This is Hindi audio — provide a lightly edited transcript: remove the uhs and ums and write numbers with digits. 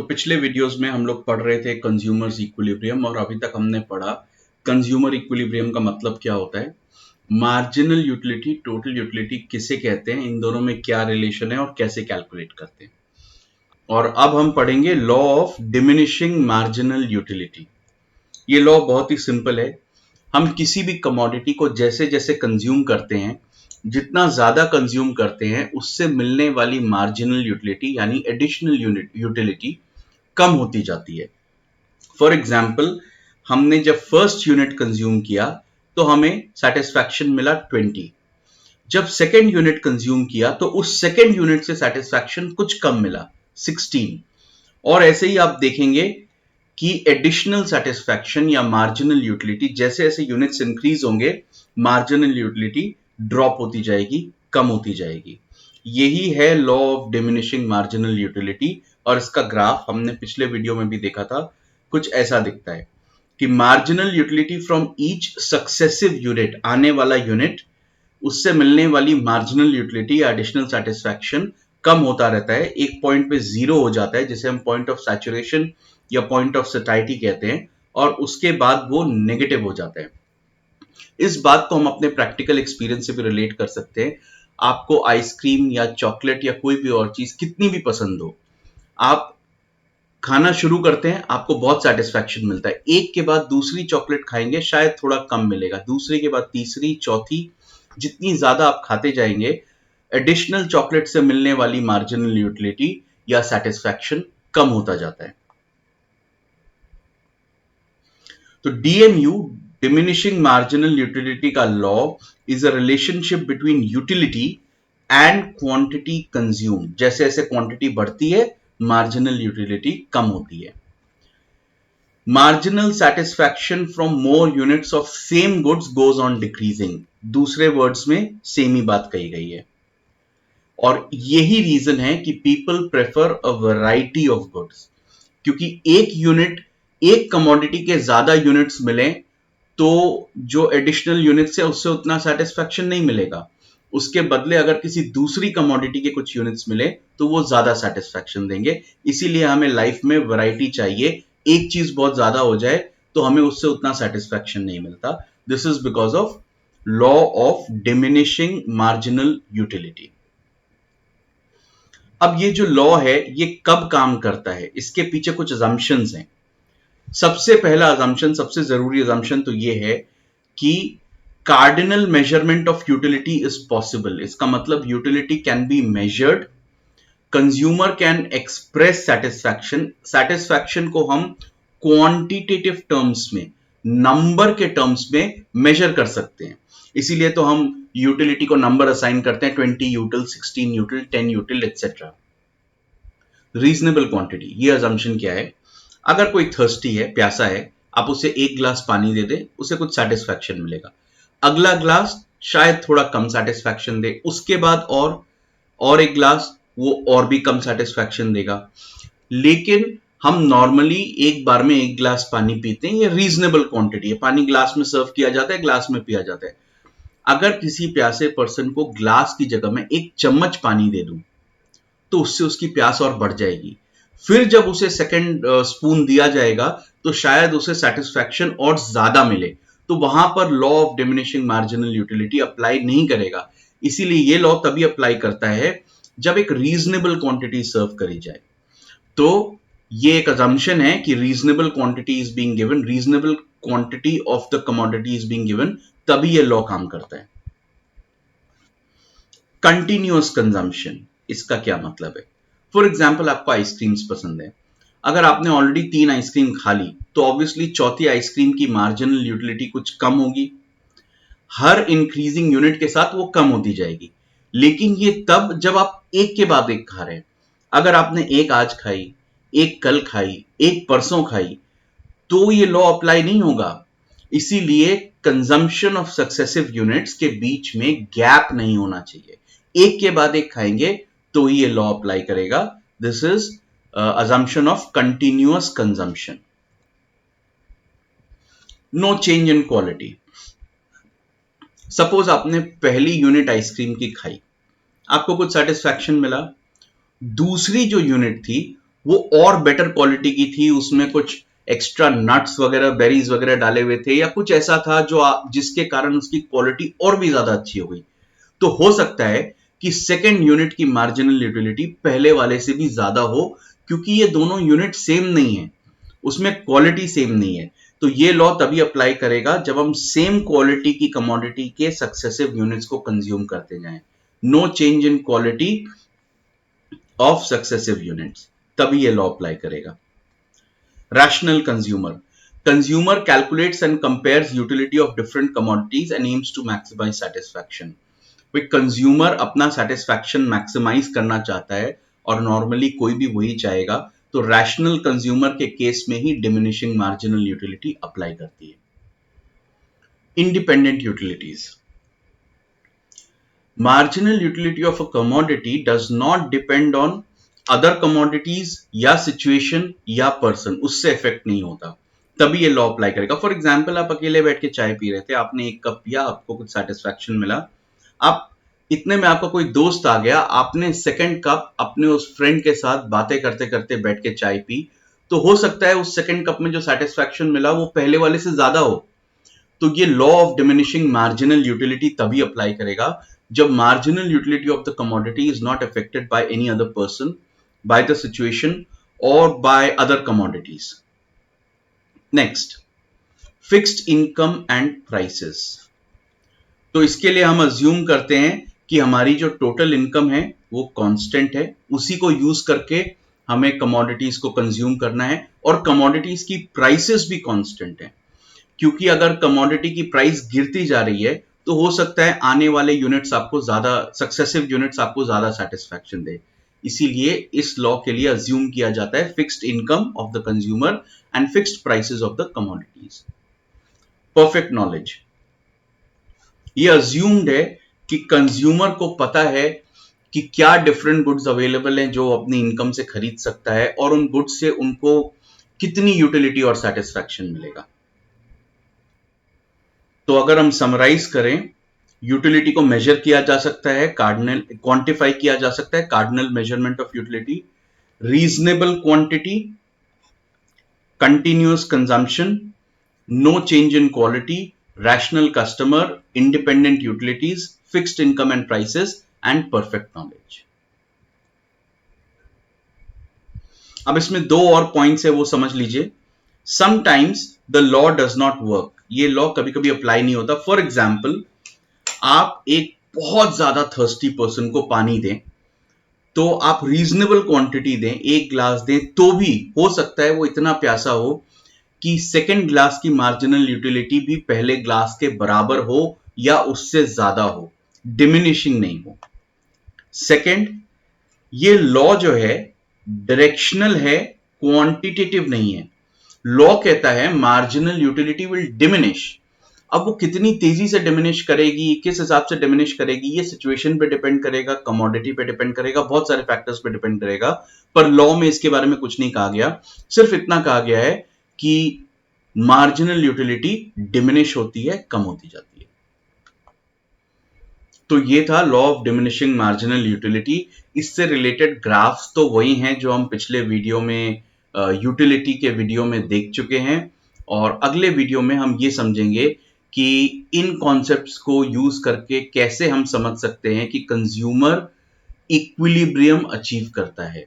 पिछले वीडियोस में हम लोग पढ़ रहे थे कंज्यूमर्स इक्विलिब्रियम और अभी तक हमने पढ़ा कंज्यूमर इक्विलिब्रियम का मतलब क्या होता है, मार्जिनल यूटिलिटी, टोटल यूटिलिटी किसे कहते हैं, इन दोनों में क्या रिलेशन है और कैसे कैलकुलेट करते हैं। और अब हम पढ़ेंगे law of diminishing marginal utility. ये लॉ बहुत ही सिंपल है। हम किसी भी कमोडिटी को जैसे जैसे कंज्यूम करते हैं, जितना ज्यादा कंज्यूम करते हैं उससे मिलने वाली मार्जिनल यूटिलिटी यानी एडिशनल यूटिलिटी कम होती जाती है। फॉर एग्जाम्पल, हमने जब फर्स्ट यूनिट कंज्यूम किया तो हमें सेटिस्फैक्शन मिला 20। जब सेकेंड यूनिट कंज्यूम किया तो उस सेकेंड यूनिट से सेटिस्फैक्शन कुछ कम मिला 16। और ऐसे ही आप देखेंगे कि एडिशनल सेटिस्फैक्शन या मार्जिनल यूटिलिटी जैसे जैसे यूनिट्स इंक्रीज होंगे, मार्जिनल यूटिलिटी ड्रॉप होती जाएगी, कम होती जाएगी। यही है law of diminishing marginal utility. और इसका ग्राफ हमने पिछले वीडियो में भी देखा था, कुछ ऐसा दिखता है कि marginal utility from each successive unit, आने वाला यूनिट, उससे मिलने वाली मार्जिनल यूटिलिटी या एडिशनल सेटिस्फैक्शन कम होता रहता है। एक पॉइंट पे जीरो हो जाता है जिसे हम पॉइंट ऑफ सैचुरेशन या पॉइंट ऑफ सैटिस्फैक्शन कहते हैं, और उसके बाद वो नेगेटिव हो जाता है। इस बात को हम अपने प्रैक्टिकल एक्सपीरियंस से भी रिलेट कर सकते हैं। आपको आइसक्रीम या चॉकलेट या कोई भी और चीज कितनी भी पसंद हो, आप खाना शुरू करते हैं, आपको बहुत सेटिस्फैक्शन मिलता है। एक के बाद दूसरी चॉकलेट खाएंगे, शायद थोड़ा कम मिलेगा, दूसरी के बाद तीसरी, चौथी, जितनी ज्यादा आप खाते जाएंगे, एडिशनल चॉकलेट से मिलने वाली मार्जिनल यूटिलिटी या सेटिस्फैक्शन कम होता जाता है। तो डीएमयू, डिमिनिशिंग मार्जिनल यूटिलिटी का law is a relationship between utility and quantity consume. जैसे जैसे क्वांटिटी बढ़ती है, मार्जिनल यूटिलिटी कम होती है। Marginal satisfaction from more units of same goods goes on decreasing. दूसरे वर्ड्स में सेम ही बात कही गई है। और यही रीजन है कि people prefer a variety of goods, क्योंकि एक यूनिट, एक कमोडिटी के ज्यादा यूनिट्स मिले तो जो एडिशनल यूनिट्स है उससे उतना सेटिस्फैक्शन नहीं मिलेगा। उसके बदले अगर किसी दूसरी कमोडिटी के कुछ यूनिट्स मिले तो वो ज्यादा सेटिस्फैक्शन देंगे। इसीलिए हमें लाइफ में वैरायटी चाहिए। एक चीज बहुत ज्यादा हो जाए तो हमें उससे उतना सेटिस्फैक्शन नहीं मिलता। This is because of law of diminishing marginal utility. अब ये जो लॉ है ये कब काम करता है, इसके पीछे कुछ अजम्पशंस हैं। सबसे पहला अजम्पशन, सबसे जरूरी अजम्पशन तो ये है कि cardinal measurement of utility is possible. इसका मतलब utility can be measured, consumer can express satisfaction. Satisfaction को हम क्वांटिटेटिव टर्म्स में, नंबर के टर्म्स में मेजर कर सकते हैं। इसीलिए तो हम यूटिलिटी को नंबर असाइन करते हैं, 20 यूटिल, 16 यूटिल, 10 यूटिल एक्सेट्रा। रीजनेबल क्वांटिटी, ये अजम्पशन क्या है? अगर कोई थर्स्टी है, प्यासा है, आप उसे एक ग्लास पानी दे दे, उसे कुछ सेटिस्फैक्शन मिलेगा। अगला ग्लास शायद थोड़ा कम सेटिस्फैक्शन दे, उसके बाद और एक ग्लास, वो और भी कम सेटिस्फैक्शन देगा। लेकिन हम नॉर्मली एक बार में एक ग्लास पानी पीते हैं, ये रीजनेबल क्वांटिटी है। पानी ग्लास में सर्व किया जाता है, ग्लास में पिया जाता है। अगर किसी प्यासे पर्सन को ग्लास की जगह में एक चम्मच पानी दे दूं तो उससे उसकी प्यास और बढ़ जाएगी। फिर जब उसे सेकंड स्पून दिया जाएगा तो शायद उसे सेटिस्फैक्शन और ज्यादा मिले। तो वहां पर law of diminishing marginal utility apply नहीं करेगा। इसीलिए ये लॉ तभी अप्लाई करता है जब एक रीजनेबल क्वांटिटी सर्व करी जाए। तो ये एक अजम्पशन है कि reasonable quantity is being given, reasonable quantity of the commodity is being given, तभी ये लॉ काम करता है। कंटिन्यूअस कंजम्पशन, इसका क्या मतलब है? फॉर एग्जाम्पल, आपको आइसक्रीम्स पसंद है। अगर आपने ऑलरेडी 3 आइसक्रीम खा ली तो ऑब्वियसली चौथी आइसक्रीम की मार्जिनल यूटिलिटी कुछ कम होगी। हर इंक्रीजिंग यूनिट के साथ वो कम होती जाएगी। लेकिन ये तब जब आप एक के बाद एक खा रहे हैं। अगर आपने एक आज खाई, एक कल खाई, एक परसों खाई, तो ये लॉ अप्लाई नहीं होगा। इसीलिए कंजम्पशन ऑफ सक्सेसिव यूनिट्स के बीच में गैप नहीं होना चाहिए। एक के बाद एक खाएंगे तो ये लॉ अप्लाई करेगा। This is assumption of continuous consumption. No change in quality. Suppose आपने पहली यूनिट आइसक्रीम की खाई, आपको कुछ सेटिस्फैक्शन मिला। दूसरी जो यूनिट थी वो और बेटर क्वालिटी की थी, उसमें कुछ एक्स्ट्रा नट्स वगैरह, बेरीज वगैरह डाले हुए थे, या कुछ ऐसा था जो जिसके कारण उसकी क्वालिटी और भी ज्यादा अच्छी हो गई, तो हो सकता है कि सेकेंड यूनिट की मार्जिनल यूटिलिटी पहले वाले से भी ज्यादा हो, क्योंकि ये दोनों यूनिट सेम नहीं है, उसमें क्वालिटी सेम नहीं है। तो ये लॉ तभी अप्लाई करेगा जब हम सेम क्वालिटी की कमोडिटी के सक्सेसिव यूनिट्स को कंज्यूम करते जाएं। No change in quality of successive units, तभी ये लॉ अप्लाई करेगा। Rational consumer, consumer calculates and compares utility of different commodities and aims to maximize satisfaction. Consumer अपना सेटिस्फैक्शन मैक्सिमाइज करना चाहता है, और नॉर्मली कोई भी वही चाहेगा, तो रैशनल कंज्यूमर के केस में ही डिमिनिशिंग मार्जिनल यूटिलिटी अप्लाई करती है। Independent utilities, marginal utility of a commodity does not depend on other commodities या situation या person, उससे इफेक्ट नहीं होता, तभी ये लॉ अप्लाई करेगा। फॉर एग्जाम्पल, आप अकेले बैठ के चाय पी रहे थे, आपने एक कप पिया, आपको कुछ सेटिस्फैक्शन मिला, आप इतने में आपका कोई दोस्त आ गया, आपने सेकंड कप अपने उस फ्रेंड के साथ बातें करते करते बैठ के चाय पी, तो हो सकता है उस सेकंड कप में जो सेटिस्फैक्शन मिला वो पहले वाले से ज्यादा हो। तो ये law of diminishing marginal utility तभी अप्लाई करेगा जब marginal utility of the commodity is not affected by any other person, by the situation और by other commodities. Next, fixed income and prices. तो इसके लिए हम अज्यूम करते हैं कि हमारी जो टोटल इनकम है वो कांस्टेंट है, उसी को यूज करके हमें कमोडिटीज को कंज्यूम करना है, और कमोडिटीज की प्राइसेस भी कांस्टेंट है, क्योंकि अगर कमोडिटी की प्राइस गिरती जा रही है तो हो सकता है आने वाले यूनिट्स आपको ज्यादा, सक्सेसिव यूनिट्स आपको ज्यादा सेटिस्फैक्शन दे। इसीलिए इस लॉ के लिए अज्यूम किया जाता है fixed income of the consumer and fixed prices of the commodities. Perfect knowledge, ये अज्यूम्ड है कि कंज्यूमर को पता है कि क्या डिफरेंट गुड्स अवेलेबल हैं जो अपनी इनकम से खरीद सकता है, और उन गुड्स से उनको कितनी यूटिलिटी और सेटिस्फैक्शन मिलेगा। तो अगर हम समराइज करें, यूटिलिटी को मेजर किया जा सकता है, कार्डिनल क्वांटिफाई किया जा सकता है, cardinal measurement of utility, reasonable quantity, continuous consumption, no change in quality, rational customer, independent utilities, fixed income and prices and perfect knowledge. अब इसमें दो और पॉइंट्स है, वो समझ लीजिए। Sometimes the law does not work, ये लॉ कभी कभी अप्लाई नहीं होता। फॉर एग्जाम्पल, आप एक बहुत ज्यादा थर्स्टी पर्सन को पानी दें, तो आप रीजनेबल क्वांटिटी दें, एक ग्लास दें, तो भी हो सकता है वो इतना प्यासा हो कि सेकेंड ग्लास की मार्जिनल यूटिलिटी भी पहले ग्लास के बराबर हो या उससे ज्यादा हो, डिमिनिशिंग नहीं हो। सेकेंड, ये लॉ जो है डायरेक्शनल है, क्वांटिटेटिव नहीं है। लॉ कहता है मार्जिनल यूटिलिटी विल डिमिनिश, अब वो कितनी तेजी से डिमिनिश करेगी, किस हिसाब से डिमिनिश करेगी, ये सिचुएशन पे डिपेंड करेगा, कमोडिटी पे डिपेंड करेगा, बहुत सारे फैक्टर्स पे डिपेंड करेगा, पर लॉ में इसके बारे में कुछ नहीं कहा गया। सिर्फ इतना कहा गया है कि मार्जिनल यूटिलिटी डिमिनिश होती है, कम होती जाती है। तो ये था law of diminishing marginal utility. इससे रिलेटेड ग्राफ्स तो वही हैं जो हम पिछले वीडियो में, यूटिलिटी के वीडियो में देख चुके हैं, और अगले वीडियो में हम ये समझेंगे कि इन कॉन्सेप्ट्स को यूज करके कैसे हम समझ सकते हैं कि कंज्यूमर इक्विलिब्रियम अचीव करता है।